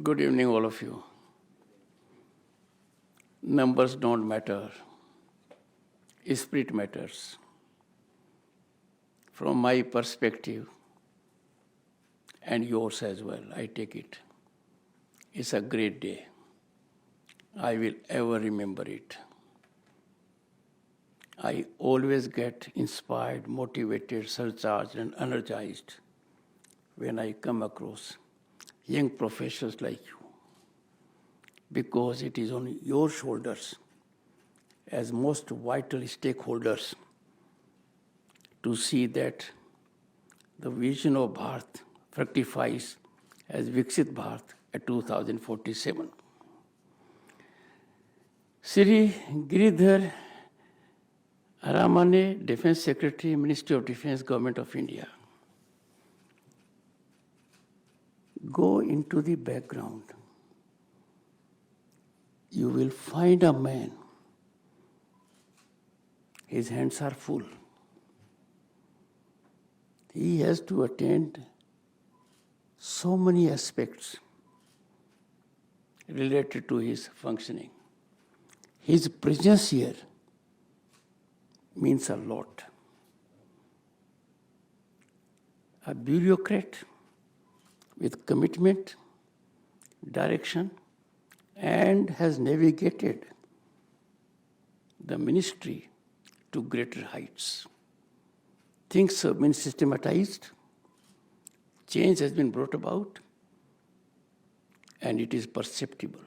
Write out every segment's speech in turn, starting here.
Good evening, all of you. Numbers don't matter. Spirit matters. From my perspective, and yours as well, I take it. It's a great day. I will ever remember it. I always get inspired, motivated, surcharged, and energized when I come across young professionals like you, because it is on your shoulders as most vital stakeholders to see that the vision of Bharat fructifies as Viksit Bharat at 2047. Shri Giridhar Aramane, Defense Secretary, Ministry of Defense, Government of India. Go into the background. You will find a man. His hands are full. He has to attend so many aspects related to his functioning. His presence here means a lot. A bureaucrat with commitment, direction, and has navigated the ministry to greater heights. Things have been systematized, change has been brought about, and it is perceptible.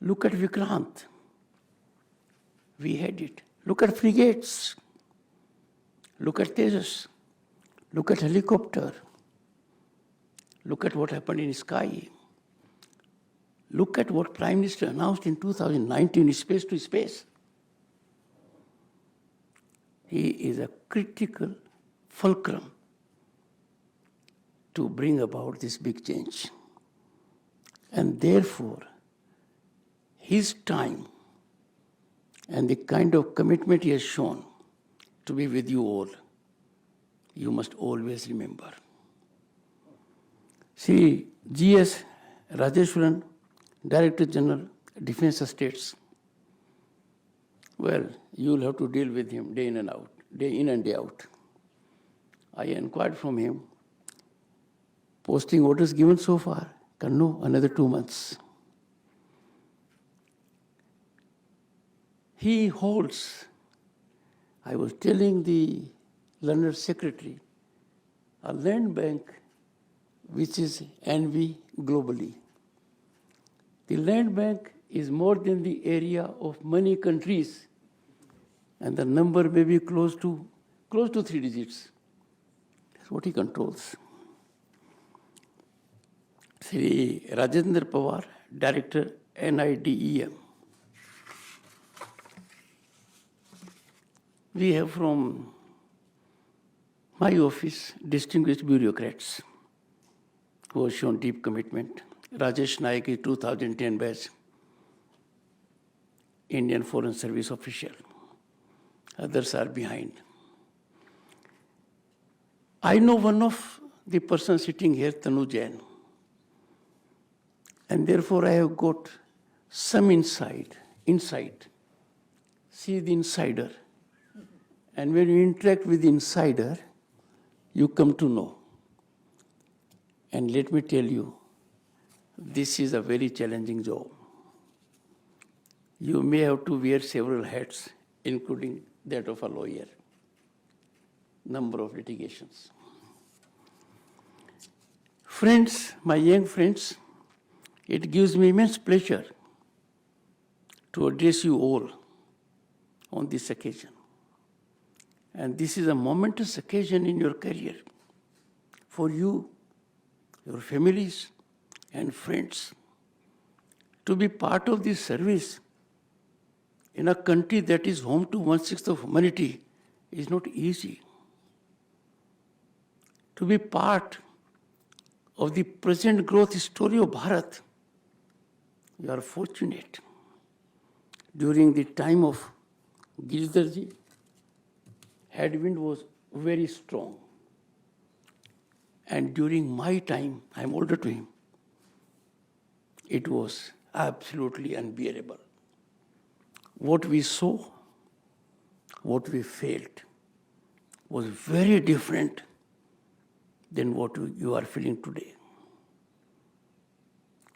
Look at Vikrant. We had it. Look at frigates. Look at Tejas. Look at helicopter. Look at what happened in sky. Look at what Prime Minister announced in 2019, space to space. He is a critical fulcrum to bring about this big change. And therefore, his time and the kind of commitment he has shown to be with you all, you must always remember. Shri G.S. Rajeshwaran, Director General, Defense Estates. Well, you will have to deal with him day in and out, day in and day out. I inquired from him, posting orders given so far, no, another 2 months. He holds, I was telling the learned secretary, a land bank which is envy globally. The land bank is more than the area of many countries, and the number may be close to 3 digits. That's what he controls. Shri Rajendra Pawar, Director, NIDEM. We have from my office distinguished bureaucrats who have shown deep commitment. Rajesh Naik is 2010 batch, Indian Foreign Service official. Others are behind. I know one of the persons sitting here, Tanu Jain, and therefore I have got some insight. See the insider. And when you interact with the insider, you come to know. And let me tell you, this is a very challenging job. You may have to wear several hats, including that of a lawyer. Number of litigations. Friends, my young friends, it gives me immense pleasure to address you all on this occasion. And this is a momentous occasion in your career for you, your families, and friends. To be part of this service in a country that is home to 1/6 of humanity is not easy. To be part of the present growth story of Bharat, you are fortunate. During the time of Giridharji, headwind was very strong. And during my time, I'm older to him, it was absolutely unbearable. What we saw, what we felt, was very different than what you are feeling today.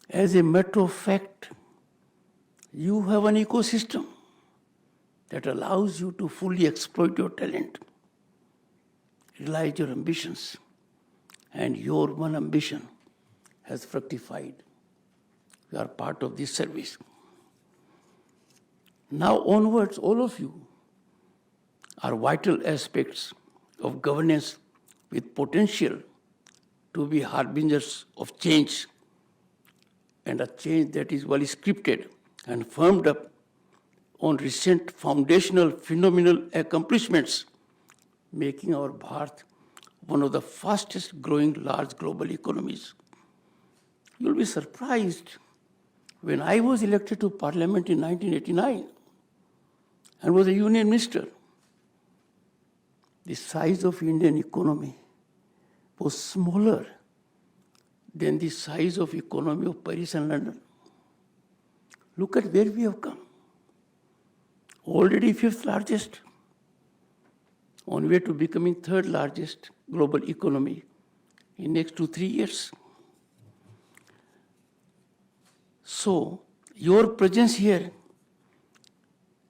As a matter of fact, you have an ecosystem that allows you to fully exploit your talent, realize your ambitions, and your one ambition has fructified. You are part of this service. Now onwards, all of you are vital aspects of governance with potential to be harbingers of change, and a change that is well scripted and firmed up on recent foundational phenomenal accomplishments, making our Bharat one of the fastest growing large global economies. You'll be surprised, when I was elected to Parliament in 1989 and was a union minister, the size of Indian economy was smaller than the size of economy of Paris and London. Look at where we have come. Already fifth largest, on way to becoming third largest global economy in next 2-3 years. So, your presence here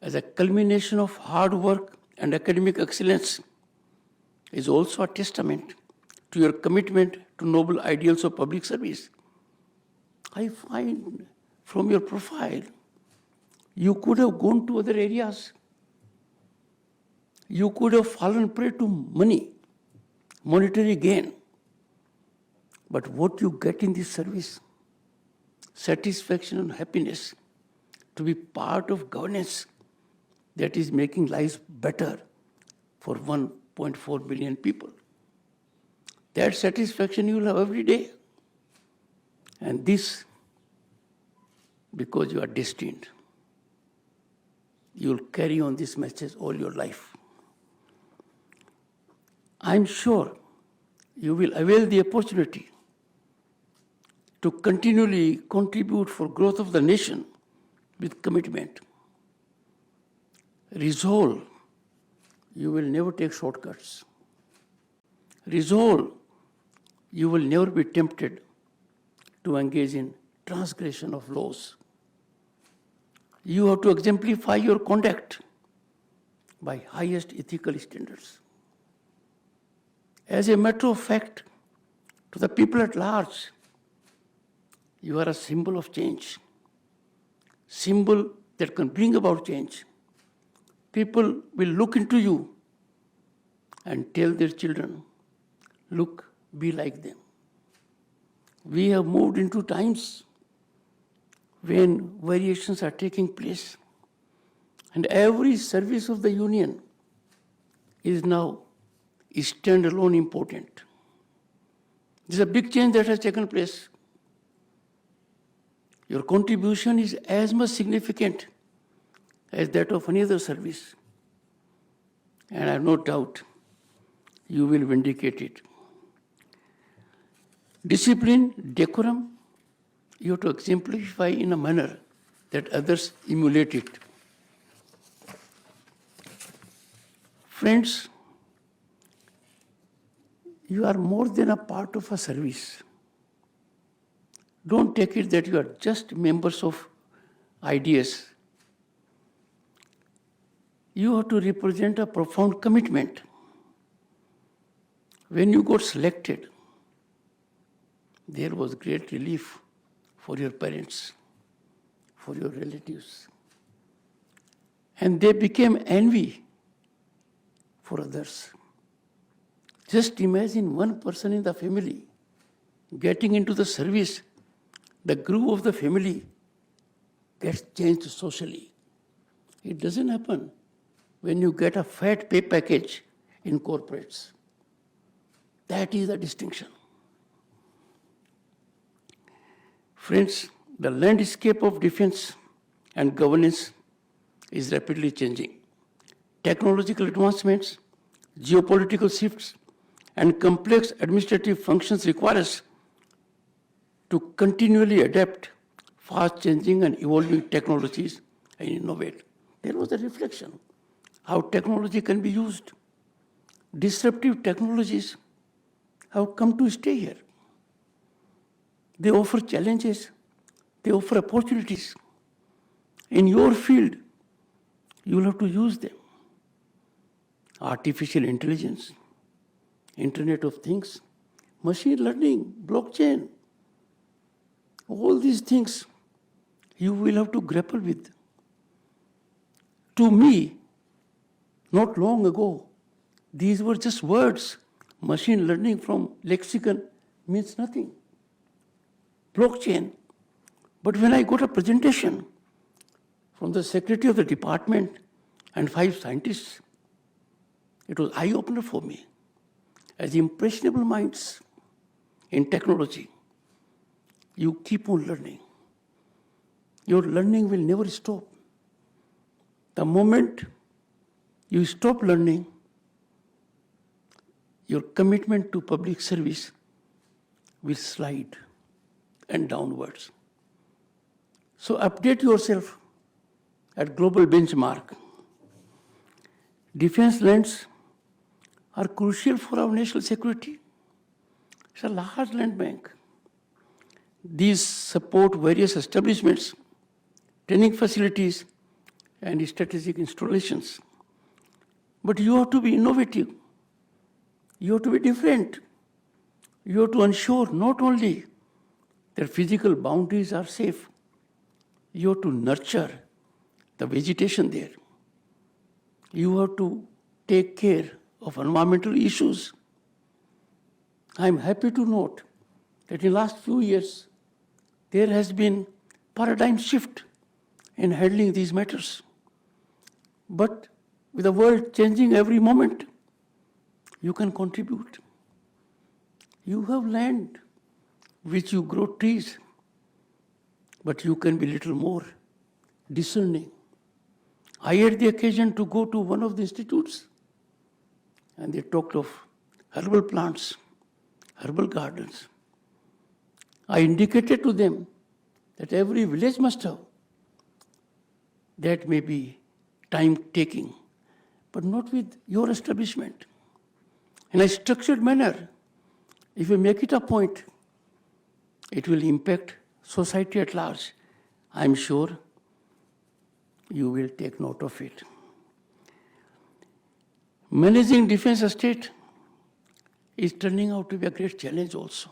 as a culmination of hard work and academic excellence is also a testament to your commitment to noble ideals of public service. I find from your profile, you could have gone to other areas. You could have fallen prey to money, monetary gain. But what you get in this service, satisfaction and happiness, to be part of governance that is making lives better for 1.4 billion people. That satisfaction you will have every day. And this, because you are destined, you will carry on this message all your life. I am sure you will avail the opportunity to continually contribute for growth of the nation with commitment. Resolve, you will never take shortcuts. Resolve, you will never be tempted to engage in transgression of laws. You have to exemplify your conduct by highest ethical standards. As a matter of fact, to the people at large, you are a symbol of change, symbol that can bring about change. People will look into you and tell their children, look, be like them. We have moved into times when variations are taking place, and every service of the union is now standalone important. This is a big change that has taken place. Your contribution is as much significant as that of any other service, and I have no doubt you will vindicate it. Discipline, decorum, you have to exemplify in a manner that others emulate it. Friends, you are more than a part of a service. Don't take it that you are just members of IDES. You have to represent a profound commitment. When you got selected, there was great relief for your parents, for your relatives. And they became envy for others. Just imagine one person in the family getting into the service, the groove of the family gets changed socially. It doesn't happen when you get a fat pay package in corporates. That is the distinction. Friends, the landscape of defense and governance is rapidly changing. Technological advancements, geopolitical shifts, and complex administrative functions require us to continually adapt fast-changing and evolving technologies and innovate. There was a reflection how technology can be used. Disruptive technologies have come to stay here. They offer challenges, they offer opportunities. In your field, you will have to use them. Artificial intelligence, Internet of Things, machine learning, blockchain, all these things you will have to grapple with. To me, not long ago, these were just words. Machine learning from lexicon means nothing. Blockchain. But when I got a presentation from the secretary of the department and 5 scientists, it was eye-opener for me. As impressionable minds in technology, you keep on learning. Your learning will never stop. The moment you stop learning, your commitment to public service will slide and downwards. So update yourself at global benchmark. Defense lands are crucial for our national security. It's a large land bank. These support various establishments, training facilities, and strategic installations. But you have to be innovative. You have to be different. You have to ensure not only that physical boundaries are safe, you have to nurture the vegetation there. You have to take care of environmental issues. I am happy to note that in the last few years, there has been paradigm shift in handling these matters. But with the world changing every moment, you can contribute. You have land which you grow trees, but you can be little more discerning. I had the occasion to go to one of the institutes, and they talked of herbal plants, herbal gardens. I indicated to them that every village must have. That may be time-taking, but not with your establishment. In a structured manner, if you make it a point, it will impact society at large. I am sure you will take note of it. Managing defense estate is turning out to be a great challenge also.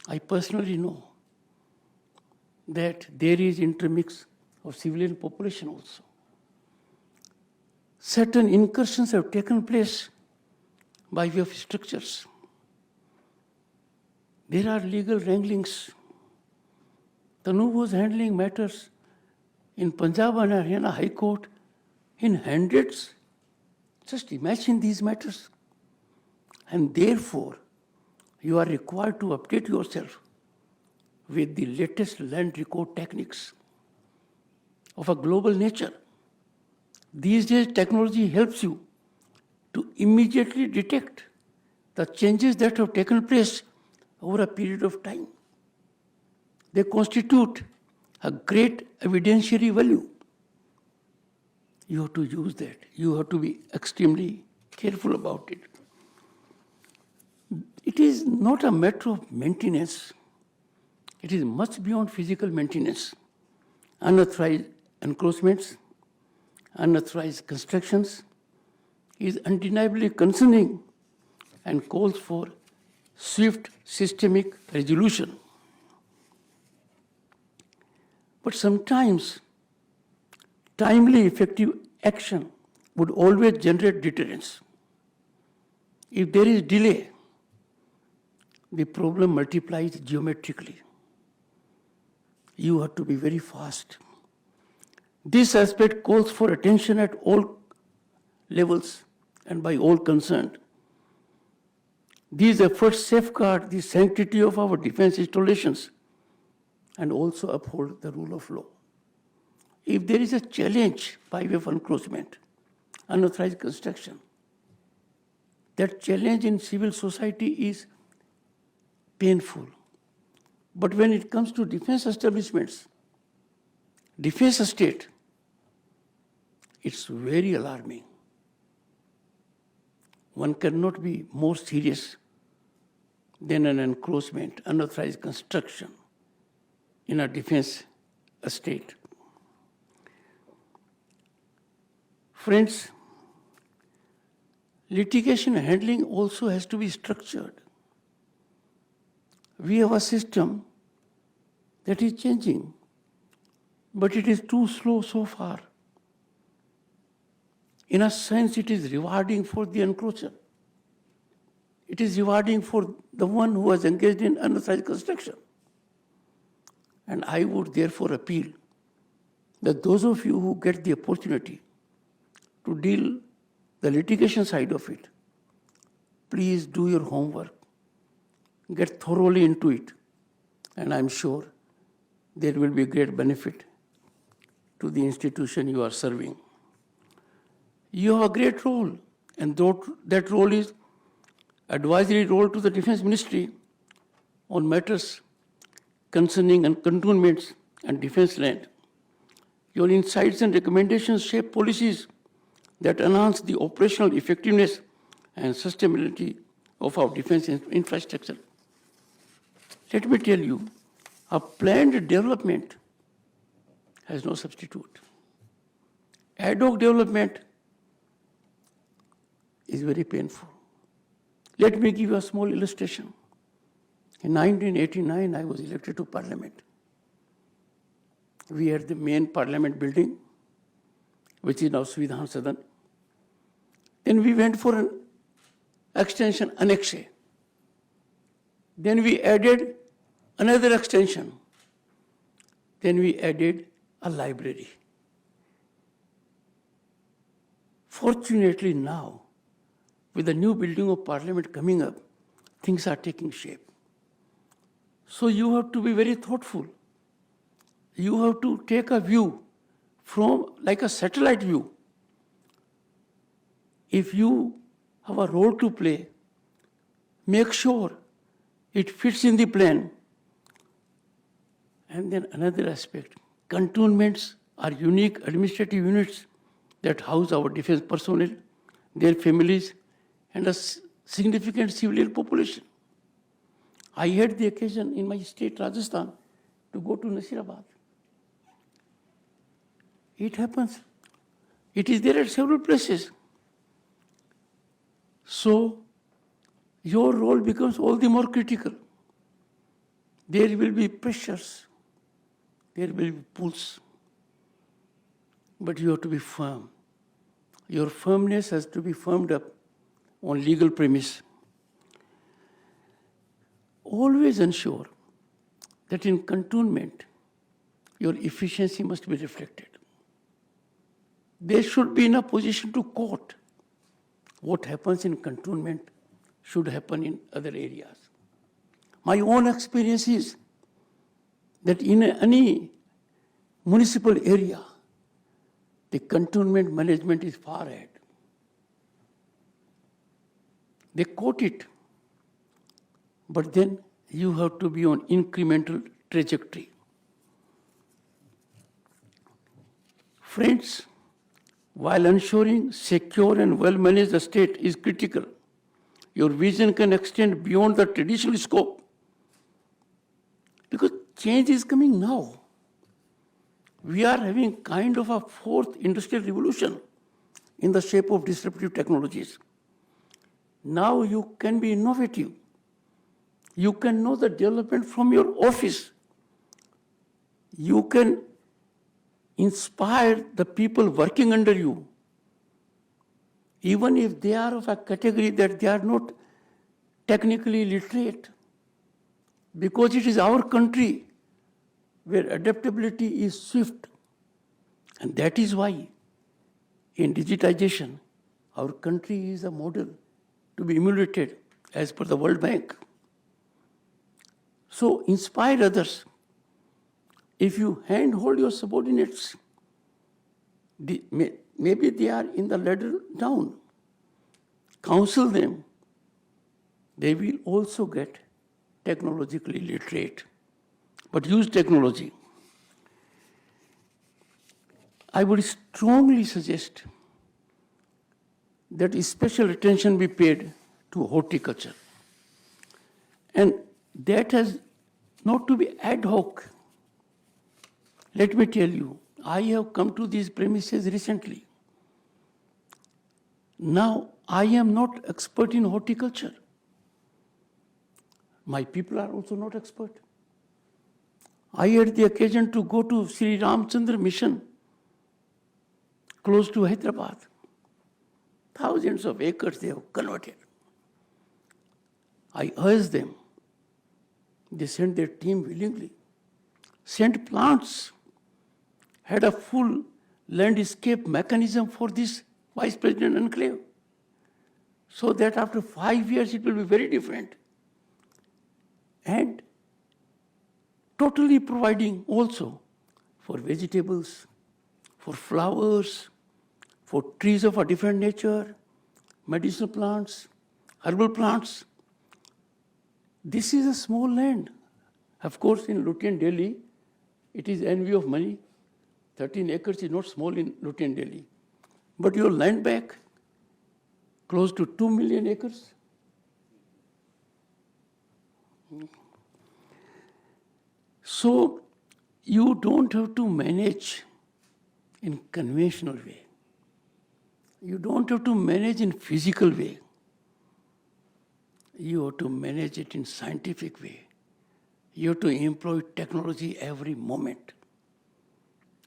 I personally know that there is intermix of civilian population also. Certain incursions have taken place by way of structures. There are legal wranglings. Tanu was handling matters in Punjab and Haryana High Court in hundreds. Just imagine these matters. And therefore, you are required to update yourself with the latest land record techniques of a global nature. These days, technology helps you to immediately detect the changes that have taken place over a period of time. They constitute a great evidentiary value. You have to use that. You have to be extremely careful about it. It is not a matter of maintenance. It is much beyond physical maintenance. Unauthorized encroachments, unauthorized constructions is undeniably concerning and calls for swift systemic resolution. But sometimes timely effective action would always generate deterrence. If there is delay, the problem multiplies geometrically. You have to be very fast. This aspect calls for attention at all levels and by all concerned. These efforts safeguard the sanctity of our defense installations and also uphold the rule of law. If there is a challenge by way of encroachment, unauthorized construction, that challenge in civil society is painful. But when it comes to defense establishments, defense estate, it's very alarming. One cannot be more serious than an encroachment, unauthorized construction in a defense estate. Friends, litigation handling also has to be structured. We have a system that is changing, but it is too slow so far. In a sense, it is rewarding for the encroacher. It is rewarding for the one who was engaged in unauthorized construction. And I would therefore appeal that those of you who get the opportunity to deal the litigation side of it, please do your homework, get thoroughly into it, and I'm sure there will be great benefit to the institution you are serving. You have a great role, and that role is advisory role to the Defense Ministry on matters concerning cantonments and defense land. Your insights and recommendations shape policies that enhance the operational effectiveness and sustainability of our defense infrastructure. Let me tell you, a planned development has no substitute. Ad hoc development is very painful. Let me give you a small illustration. In 1989, I was elected to Parliament. We had the main Parliament building, which is now Svidhan Sadan. Then we went for an extension, Annex A. Then we added another extension. Then we added a library. Fortunately now, with the new building of Parliament coming up, things are taking shape. So you have to be very thoughtful. You have to take a view from like a satellite view. If you have a role to play, make sure it fits in the plan. And then another aspect, cantonments are unique administrative units that house our defense personnel, their families, and a significant civilian population. I had the occasion in my state, Rajasthan, to go to Nasirabad. It happens. It is there at several places. So, your role becomes all the more critical. There will be pressures. There will be pulls. But you have to be firm. Your firmness has to be firmed up on legal premise. Always ensure that in cantonment, your efficiency must be reflected. They should be in a position to quote what happens in cantonment should happen in other areas. My own experience is that in any municipal area, the cantonment management is far ahead. They quote it, but then you have to be on incremental trajectory. Friends, while ensuring secure and well-managed estate is critical, your vision can extend beyond the traditional scope. Because change is coming now. We are having kind of a fourth industrial revolution in the shape of disruptive technologies. Now you can be innovative. You can know the development from your office. You can inspire the people working under you, even if they are of a category that they are not technically literate. Because it is our country where adaptability is swift. And that is why in digitization, our country is a model to be emulated as per the World Bank. So inspire others. If you handhold your subordinates, maybe they are in the ladder down. Counsel them. They will also get technologically literate. but use technology. I would strongly suggest that special attention be paid to horticulture. And that has not to be ad hoc. Let me tell you, I have come to these premises recently. Now, I am not expert in horticulture. My people are also not expert. I had the occasion to go to Shri Ramchandra Mission, close to Hyderabad. Thousands of acres they have converted. I urged them. They sent their team willingly. Sent plants. Had a full landscape mechanism for this Vice President Enclave. So that after 5 years it will be very different. And totally providing also for vegetables, for flowers, for trees of a different nature, medicinal plants, herbal plants. This is a small land. Of course, in Lutyens, Delhi, it is envy of money. 13 acres is not small in Lutyens, Delhi. But your land bank, close to 2 million acres. So, you don't have to manage in conventional way. You don't have to manage in physical way. You have to manage it in scientific way. You have to employ technology every moment.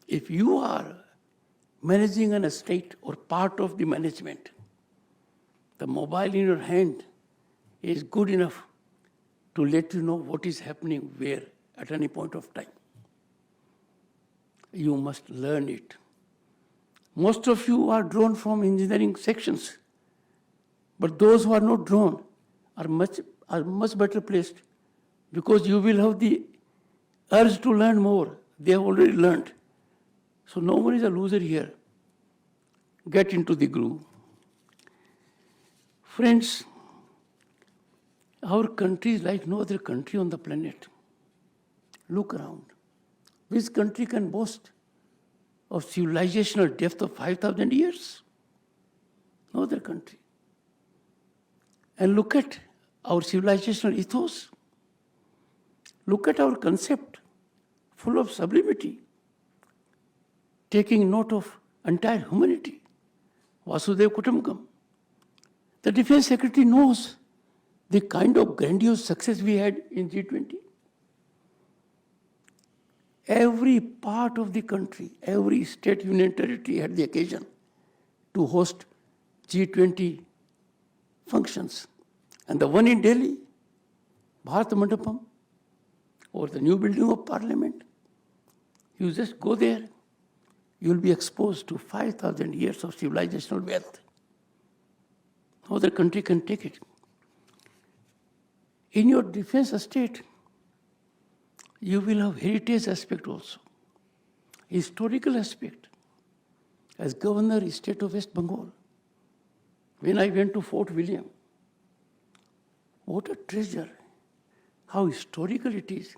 If you are managing an estate or part of the management, the mobile in your hand is good enough to let you know what is happening where at any point of time. You must learn it. Most of you are drawn from engineering sections, but those who are not drawn are much better placed because you will have the urge to learn more. They have already learned. So no one is a loser here. Get into the groove. Friends, our country is like no other country on the planet. Look around. Which country can boast of civilizational depth of 5,000 years? No other country. And look at our civilizational ethos. Look at our concept, full of sublimity, taking note of entire humanity. Vasudhaiva Kutumbakam. The Defense Secretary knows the kind of grandiose success we had in G20. Every part of the country, every state, union territory had the occasion to host G20 functions. And the one in Delhi, Bharat Mandapam, or the new building of Parliament, you just go there, you will be exposed to 5,000 years of civilizational wealth. No other country can take it. In your defense estate, you will have heritage aspect also, historical aspect. As Governor State of West Bengal, when I went to Fort William, what a treasure, how historical it is.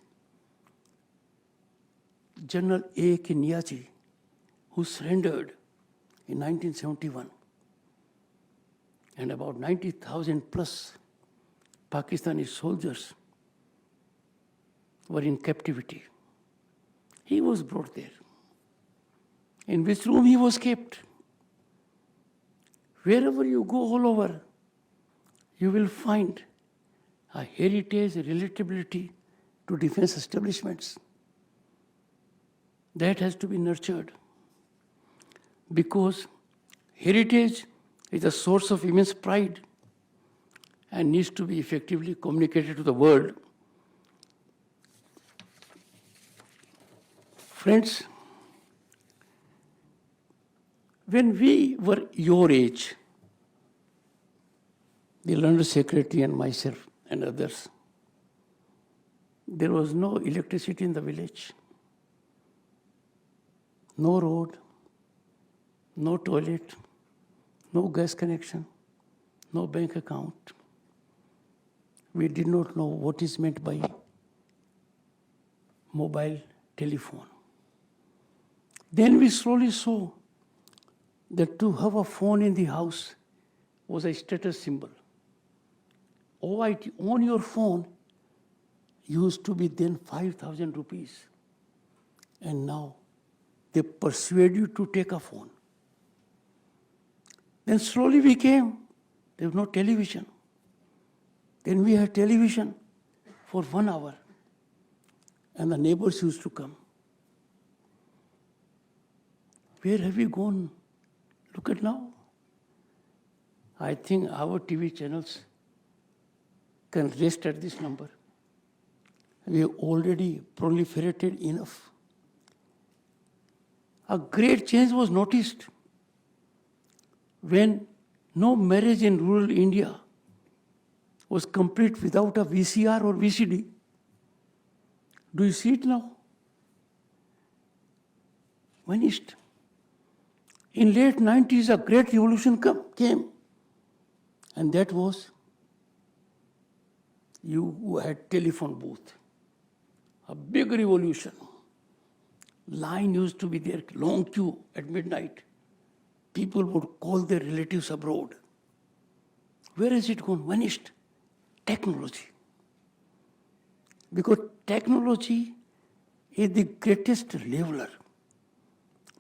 General A. Kinyaji, who surrendered in 1971, and about 90,000 plus Pakistani soldiers were in captivity. He was brought there. In which room he was kept? Wherever you go all over, you will find a heritage, a relatability to defense establishments. That has to be nurtured because heritage is a source of immense pride and needs to be effectively communicated to the world. Friends, when we were your age, the Learned Secretary and myself and others, there was no electricity in the village, no road, no toilet, no gas connection, no bank account. We did not know what is meant by mobile telephone. Then we slowly saw that to have a phone in the house was a status symbol. OIT on your phone used to be then 5,000 rupees. And now they persuade you to take a phone. Then slowly we came, there was no television. Then we had television for 1 hour. And the neighbors used to come. Where have we gone? Look at now. I think our TV channels can rest at this number. We have already proliferated enough. A great change was noticed when no marriage in rural India was complete without a VCR or VCD. Do you see it now? Vanished. In late 90s, a great revolution came. And that was you who had telephone booth. A big revolution. Line used to be there, long queue at midnight. People would call their relatives abroad. Where has it gone? Vanished. Technology. Because technology is the greatest leveler.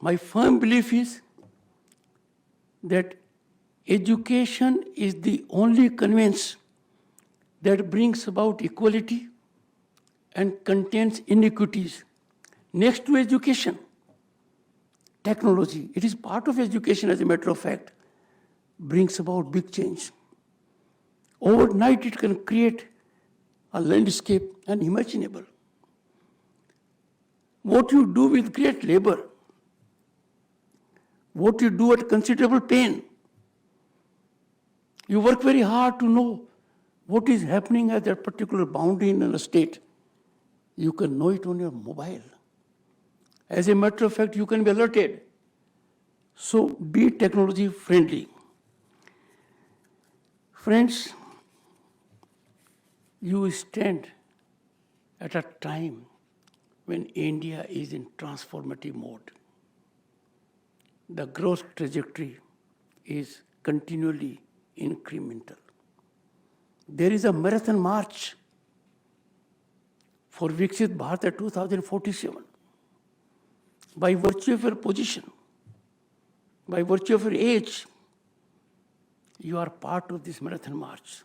My firm belief is that education is the only conveyance that brings about equality and contains inequities. Next to education, technology, it is part of education as a matter of fact, brings about big change. Overnight it can create a landscape unimaginable. What you do with great labor, what you do at considerable pain, you work very hard to know what is happening at that particular boundary in a state. You can know it on your mobile. As a matter of fact, you can be alerted. So be technology friendly. Friends, you stand at a time when India is in transformative mode. The growth trajectory is continually incremental. There is a marathon march for Viksit Bharat 2047. By virtue of your position, by virtue of your age, you are part of this marathon march.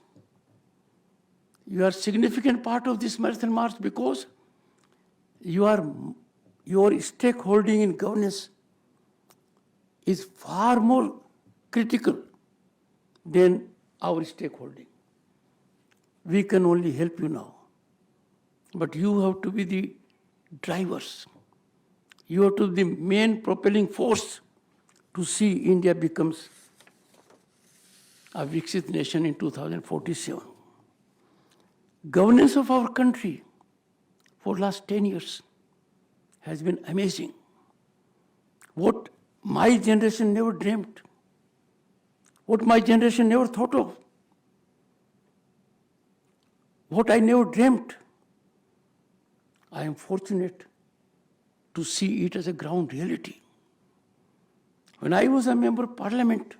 You are a significant part of this marathon march because your stakeholding in governance is far more critical than our stakeholding. We can only help you now. But you have to be the drivers. You have to be the main propelling force to see India becomes a Viksit nation in 2047. Governance of our country for the last 10 years has been amazing. What my generation never dreamt, what my generation never thought of, what I never dreamt, I am fortunate to see it as a ground reality. When I was a member of parliament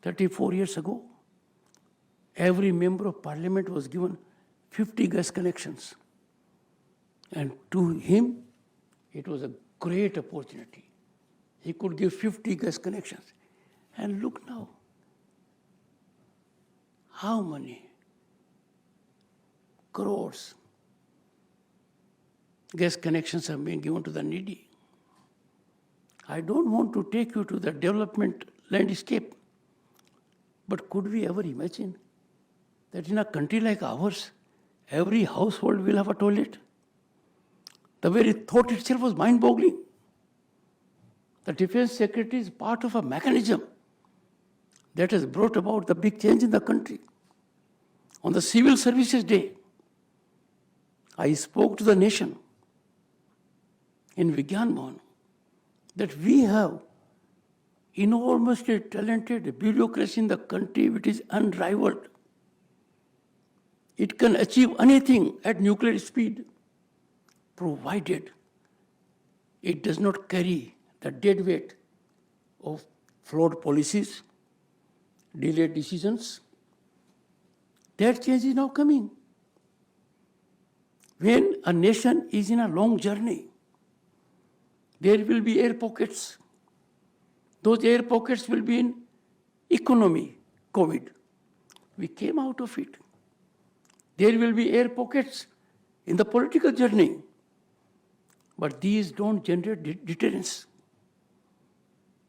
34 years ago, every member of parliament was given 50 gas connections. And to him, it was a great opportunity. He could give 50 gas connections. And look now, how many crores gas connections have been given to the needy. I don't want to take you to the development landscape, but could we ever imagine that in a country like ours, every household will have a toilet? The very thought itself was mind-boggling. The Defense Secretary is part of a mechanism that has brought about the big change in the country. On the Civil Services Day, I spoke to the nation in Vigyan Bhavan that we have enormously talented bureaucracy in the country which is unrivaled. It can achieve anything at nuclear speed. provided it does not carry the dead weight of flawed policies, delayed decisions. That change is now coming. When a nation is in a long journey, there will be air pockets. Those air pockets will be in economy, COVID. We came out of it. There will be air pockets in the political journey. But these don't generate deterrence.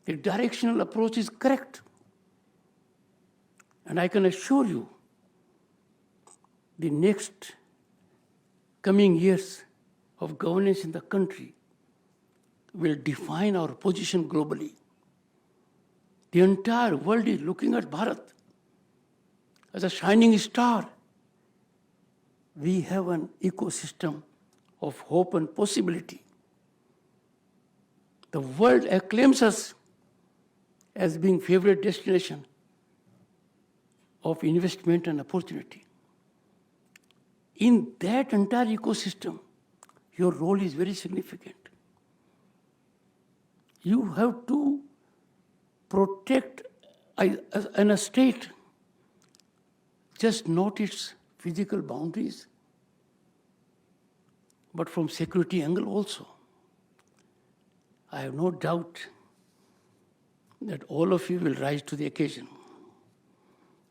The directional approach is correct. And I can assure you, the next coming years of governance in the country will define our position globally. The entire world is looking at Bharat as a shining star. We have an ecosystem of hope and possibility. The world acclaims us as being favorite destination of investment and opportunity. In that entire ecosystem, your role is very significant. You have to protect an estate, just not its physical boundaries, but from security angle also. I have no doubt that all of you will rise to the occasion.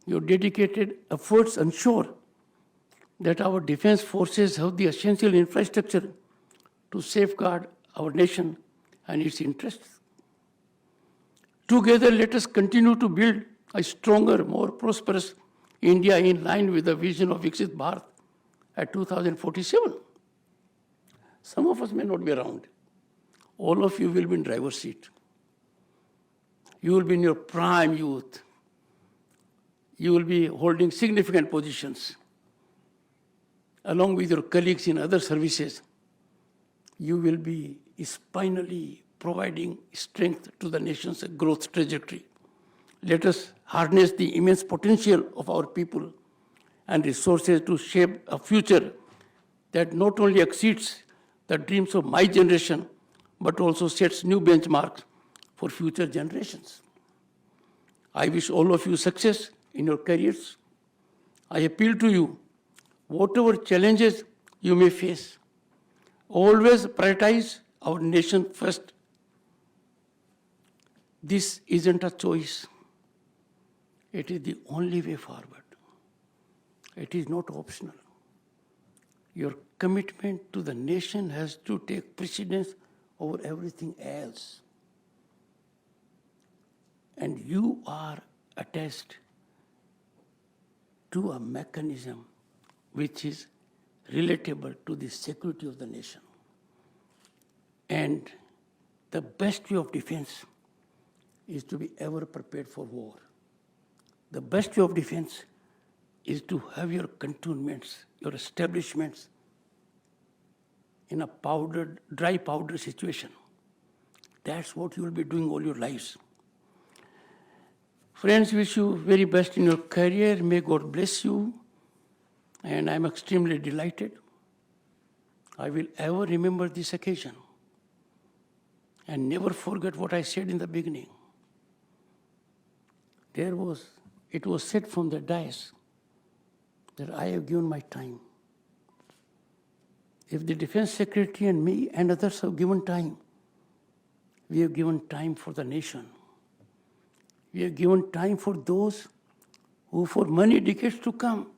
Your dedicated efforts ensure that our defense forces have the essential infrastructure to safeguard our nation and its interests. Together, let us continue to build a stronger, more prosperous India in line with the vision of Viksit Bharat at 2047. Some of us may not be around. All of you will be in driver's seat. You will be in your prime youth. You will be holding significant positions. Along with your colleagues in other services, you will be spinally providing strength to the nation's growth trajectory. Let us harness the immense potential of our people and resources to shape a future that not only exceeds the dreams of my generation, but also sets new benchmarks for future generations. I wish all of you success in your careers. I appeal to you, whatever challenges you may face, always prioritize our nation first. This isn't a choice. It is the only way forward. It is not optional. Your commitment to the nation has to take precedence over everything else. And you are attached to a mechanism which is relatable to the security of the nation. And the best way of defense is to be ever prepared for war. The best way of defense is to have your cantonments, your establishments in a dry powder situation. That's what you will be doing all your lives. Friends, wish you very best in your career. May God bless you. And I'm extremely delighted. I will ever remember this occasion and never forget what I said in the beginning. It was said from the dais that I have given my time. If the Defense Secretary and me and others have given time, we have given time for the nation. We have given time for those who for many decades to come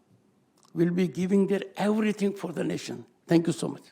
will be giving their everything for the nation. Thank you so much.